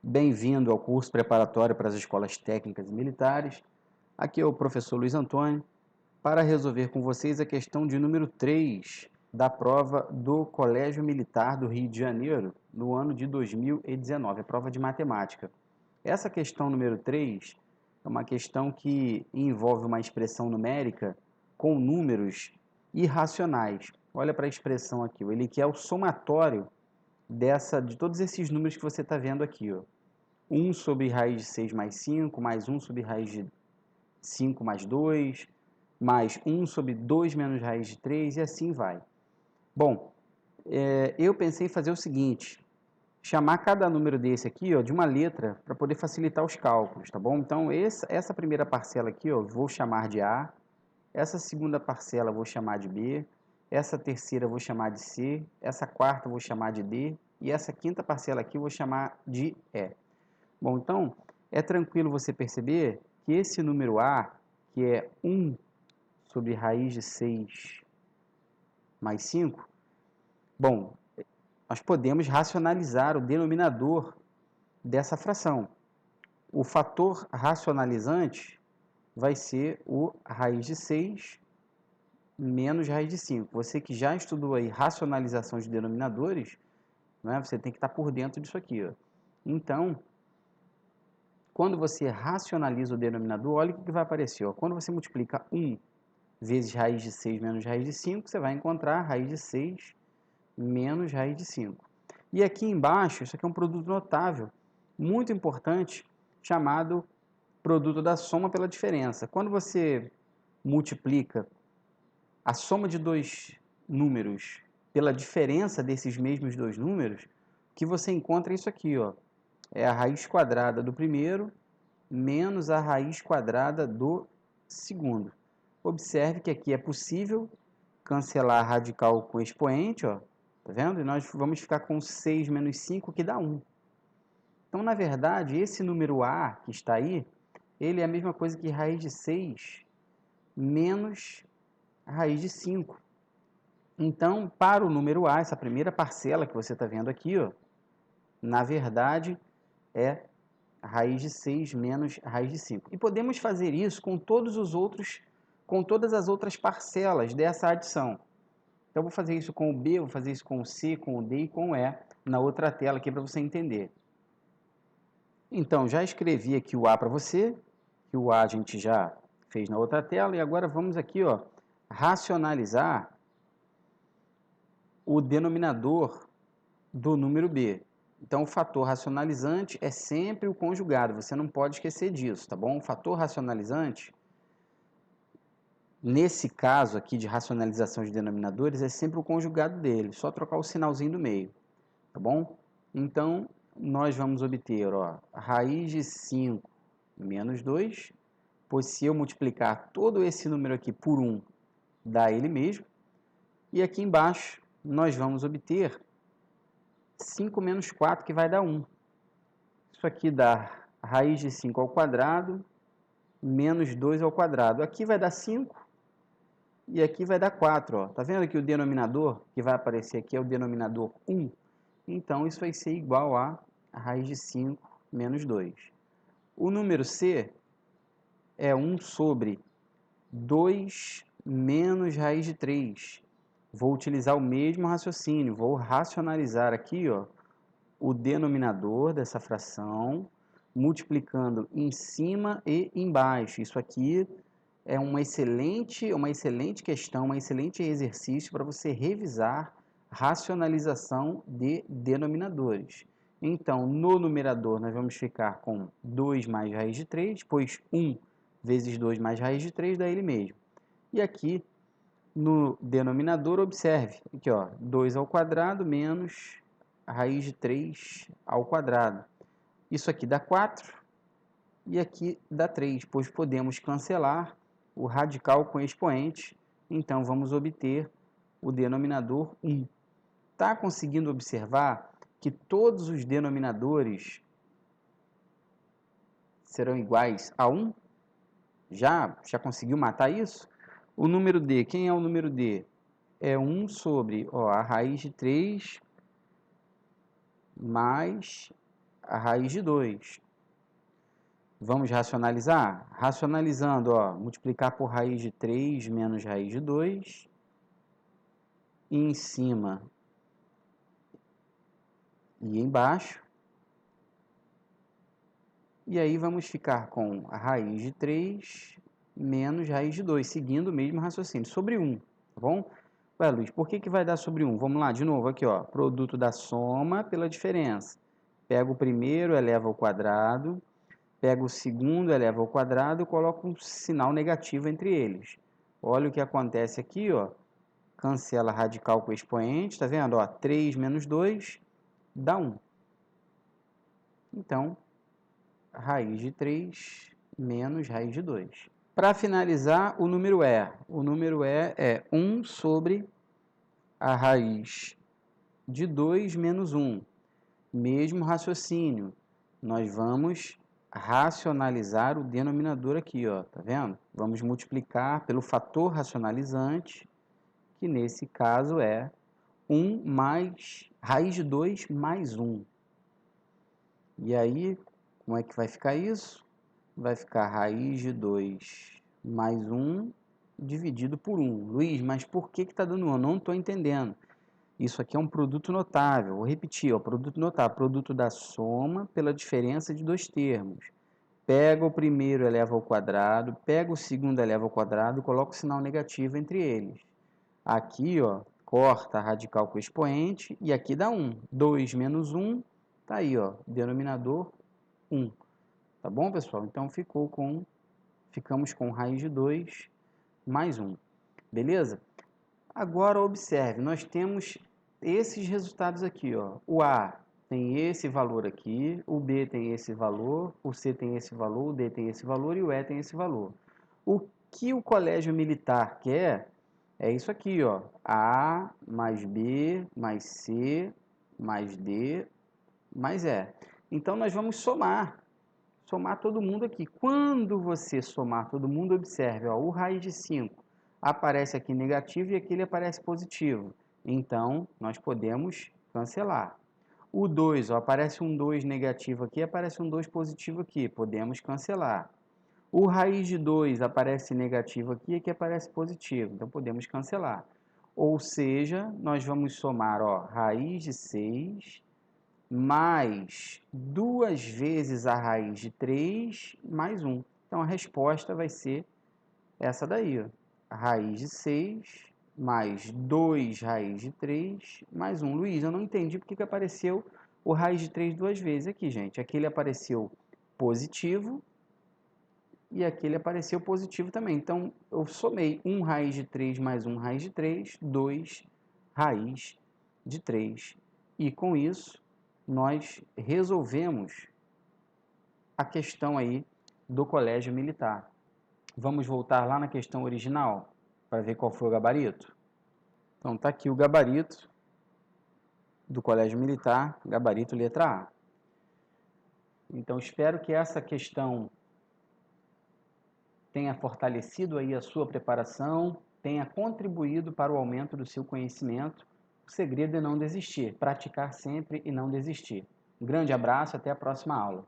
Bem-vindo ao curso preparatório para as escolas técnicas e militares. Aqui é o professor Luiz Antônio para resolver com vocês a questão de número 3 da prova do Colégio Militar do Rio de Janeiro no ano de 2019, a prova de matemática. Essa questão número 3 é uma questão que envolve uma expressão numérica com números irracionais. Olha para a expressão aqui, ele quer o somatório de todos esses números que você está vendo aqui, ó. 1 sobre raiz de 6 mais 5, mais 1 sobre raiz de 5 mais 2, mais 1 sobre 2 menos raiz de 3, e assim vai. Bom, eu pensei em fazer o seguinte, chamar cada número desse aqui, ó, de uma letra, para poder facilitar os cálculos, tá bom? Então, essa primeira parcela aqui, ó, vou chamar de A, essa segunda parcela vou chamar de B, essa terceira vou chamar de C, essa quarta vou chamar de D, e essa quinta parcela aqui vou chamar de E. Bom, então, é tranquilo você perceber que esse número A, que é 1 sobre raiz de 6 mais 5, bom, nós podemos racionalizar o denominador dessa fração. O fator racionalizante vai ser o raiz de 6 menos raiz de 5. Você que já estudou aí racionalização de denominadores, né, você tem que estar por dentro disso aqui, ó. Então, quando você racionaliza o denominador, olha o que vai aparecer, ó. Quando você multiplica 1 vezes raiz de 6 menos raiz de 5, você vai encontrar raiz de 6 menos raiz de 5. E aqui embaixo, isso aqui é um produto notável, muito importante, chamado produto da soma pela diferença. Quando você multiplica a soma de dois números pela diferença desses mesmos dois números, o que você encontra é isso aqui, ó. É a raiz quadrada do primeiro menos a raiz quadrada do segundo. Observe que aqui é possível cancelar a radical com expoente, ó, tá vendo? E nós vamos ficar com 6 menos 5, que dá 1. Então, na verdade, esse número A que está aí, ele é a mesma coisa que raiz de 6 menos a raiz de 5. Então, para o número A, essa primeira parcela que você está vendo aqui, ó, na verdade, é raiz de 6 menos raiz de 5. E podemos fazer isso com todas as outras parcelas dessa adição. Então, vou fazer isso com o B, vou fazer isso com o C, com o D e com o E na outra tela aqui para você entender. Então, já escrevi aqui o A para você, que o A a gente já fez na outra tela, e agora vamos aqui, ó, racionalizar o denominador do número B. Então, o fator racionalizante é sempre o conjugado, você não pode esquecer disso, tá bom? O fator racionalizante, nesse caso aqui de racionalização de denominadores, é sempre o conjugado dele, só trocar o sinalzinho do meio, tá bom? Então, nós vamos obter, ó, raiz de 5 menos 2, pois se eu multiplicar todo esse número aqui por 1, dá ele mesmo. E aqui embaixo, nós vamos obter 5 menos 4, que vai dar 1. Isso aqui dá raiz de 5 ao quadrado, menos 2 ao quadrado. Aqui vai dar 5 e aqui vai dar 4. Ó. Tá vendo que o denominador que vai aparecer aqui é o denominador 1? Então, isso vai ser igual a raiz de 5 menos 2. O número C é 1 sobre 2 menos raiz de 3. Vou utilizar o mesmo raciocínio, vou racionalizar aqui, ó, o denominador dessa fração, multiplicando em cima e embaixo. Isso aqui é uma excelente questão, um excelente exercício para você revisar racionalização de denominadores. Então, no numerador, nós vamos ficar com 2 mais raiz de 3, pois 1 vezes 2 mais raiz de 3 dá ele mesmo. E aqui, no denominador, observe, aqui, ó, 2 ao quadrado menos a raiz de 3 ao quadrado. Isso aqui dá 4 e aqui dá 3, pois podemos cancelar o radical com expoente, então vamos obter o denominador 1. Está conseguindo observar que todos os denominadores serão iguais a 1? Já conseguiu matar isso? O número D, quem é o número D? É 1 sobre, ó, a raiz de 3 mais a raiz de 2. Vamos racionalizar? Racionalizando, ó, multiplicar por raiz de 3 menos raiz de 2. E em cima e embaixo. E aí vamos ficar com a raiz de 3 menos raiz de 2, seguindo o mesmo raciocínio, sobre 1, tá bom? Ué, Luiz, por que vai dar sobre 1? Vamos lá, de novo, aqui, ó, produto da soma pela diferença. Pega o primeiro, eleva ao quadrado, pega o segundo, eleva ao quadrado e coloca um sinal negativo entre eles. Olha o que acontece aqui, ó, cancela radical com expoente, tá vendo? Ó, 3 menos 2 dá 1. Então, raiz de 3 menos raiz de 2. Para finalizar, o número E. O número E é 1 sobre a raiz de 2 menos 1. Mesmo raciocínio. Nós vamos racionalizar o denominador aqui, ó, tá vendo? Vamos multiplicar pelo fator racionalizante, que nesse caso é 1 mais raiz de 2 mais 1. E aí, como é que vai ficar isso? Vai ficar raiz de 2 mais 1 dividido por 1. Luiz, mas por que está dando 1? Eu não estou entendendo. Isso aqui é um produto notável. Vou repetir, ó, produto notável. Produto da soma pela diferença de dois termos. Pega o primeiro, eleva ao quadrado. Pega o segundo, eleva ao quadrado. Coloca o sinal negativo entre eles. Aqui, ó, corta a radical com o expoente. E aqui dá 1. 2 menos 1. Tá aí, ó, denominador 1. Tá bom, pessoal? Então, ficamos com raiz de 2 mais 1. Beleza? Agora, observe, nós temos esses resultados aqui, ó. O A tem esse valor aqui, o B tem esse valor, o C tem esse valor, o D tem esse valor e o E tem esse valor. O que o colégio militar quer é isso aqui, ó. A mais B mais C mais D mais E. Então, nós vamos somar todo mundo aqui. Quando você somar todo mundo, observe, ó, o raiz de 5 aparece aqui negativo e aqui ele aparece positivo. Então, nós podemos cancelar. O 2, ó, aparece um 2 negativo aqui, aparece um 2 positivo aqui, podemos cancelar. O raiz de 2 aparece negativo aqui e aqui aparece positivo, então podemos cancelar. Ou seja, nós vamos somar, ó, raiz de 6 mais 2 vezes a raiz de 3 mais 1. Então, a resposta vai ser essa daí, ó. A raiz de 6 mais 2 raiz de 3 mais 1. Luiz, eu não entendi porque que apareceu o raiz de 3 duas vezes aqui, gente. Aqui ele apareceu positivo e aqui ele apareceu positivo também. Então, eu somei 1 raiz de 3 mais 1 raiz de 3, 2 raiz de 3. E com isso, nós resolvemos a questão aí do colégio militar. Vamos voltar lá na questão original para ver qual foi o gabarito? Então, está aqui o gabarito do colégio militar, gabarito letra A. Então, espero que essa questão tenha fortalecido aí a sua preparação, tenha contribuído para o aumento do seu conhecimento. O segredo é não desistir, praticar sempre e não desistir. Um grande abraço, até a próxima aula.